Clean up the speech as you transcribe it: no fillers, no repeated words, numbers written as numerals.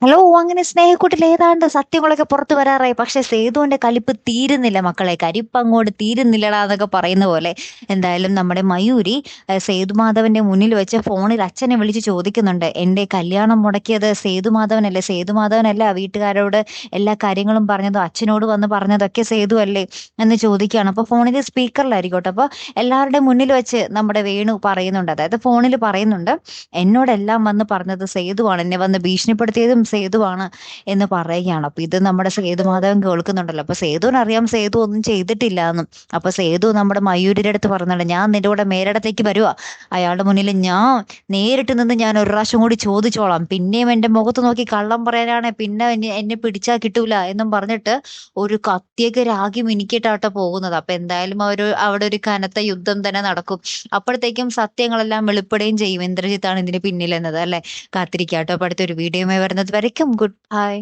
Hello! അങ്ങനെ സ്നേഹക്കൂട്ടിൽ ഏതാണ്ട് സത്യങ്ങളൊക്കെ പുറത്തു വരാറായി. പക്ഷെ സേതുവിന്റെ കലിപ്പ് തീരുന്നില്ല മക്കളെ. "കരിപ്പങ്ങോട്ട് തീരുന്നില്ലടാ" എന്നൊക്കെ പറയുന്ന പോലെ. എന്തായാലും നമ്മുടെ മയൂരി സേതുമാധവന്റെ മുന്നിൽ വെച്ച് ഫോണിൽ അച്ഛനെ വിളിച്ച് ചോദിക്കുന്നുണ്ട്. "എന്റെ കല്യാണം മുടക്കിയത് സേതുമാധവനല്ലേ? സേതുമാധവനല്ലേ വീട്ടുകാരോട് എല്ലാ കാര്യങ്ങളും പറഞ്ഞതും അച്ഛനോട് വന്ന് പറഞ്ഞതൊക്കെ സേതു അല്ലേ?" എന്ന് ചോദിക്കുകയാണ്. അപ്പൊ ഫോണില് സ്പീക്കറിലായിരിക്കുംട്ടോ. അപ്പൊ എല്ലാവരുടെയും മുന്നിൽ വെച്ച് നമ്മുടെ വേണു പറയുന്നുണ്ട്. അതായത് ഫോണില് പറയുന്നുണ്ട്. "എന്നോടെല്ലാം വന്ന് പറഞ്ഞത് സേതുവാണ്. എന്നെ വന്ന് ഭീഷണിപ്പെടുത്തിയതും സേതുവാണ്" എന്ന് പറയുകയാണ്. അപ്പൊ ഇത് നമ്മുടെ സേതുമാധവൻ കേൾക്കുന്നുണ്ടല്ലോ. അപ്പൊ സേതുവിനറിയാം സേതു ഒന്നും ചെയ്തിട്ടില്ലാന്നും. അപ്പൊ സേതു നമ്മുടെ മയൂരിയുടെ അടുത്ത് പറയുന്നുണ്ട്, "ഞാൻ നിന്റെ കൂടെ മേലിടത്തേക്ക് വരുവാ. അയാളുടെ മുന്നിൽ ഞാൻ നേരിട്ട് നിന്ന് ഞാൻ ഒരു പ്രാവശ്യം കൂടി ചോദിച്ചോളാം. പിന്നെയും എന്റെ മുഖത്ത് നോക്കി കള്ളം പറയാനാണെ പിന്നെ എന്നെ പിടിച്ചാ കിട്ടൂല" എന്നും പറഞ്ഞിട്ട് ഒരു കത്തിയൊക്കെ രാഗി മിനുക്കിയിട്ടാട്ടോ പോകുന്നത്. അപ്പൊ എന്തായാലും അവിടെ ഒരു കനത്ത യുദ്ധം തന്നെ നടക്കും. അപ്പോഴത്തേക്കും സത്യങ്ങളെല്ലാം വെളിപ്പെടുകയും ചെയ്യും. ഇന്ദ്രജിത്താണ് ഇതിന് പിന്നിലെന്നത് അല്ലെ. കാത്തിരിക്കാട്ടോ. അപ്പൊ അടുത്തൊരു വീഡിയോയുമായി വരുന്നത് വരയ്ക്കും ഗുഡ് ബൈ.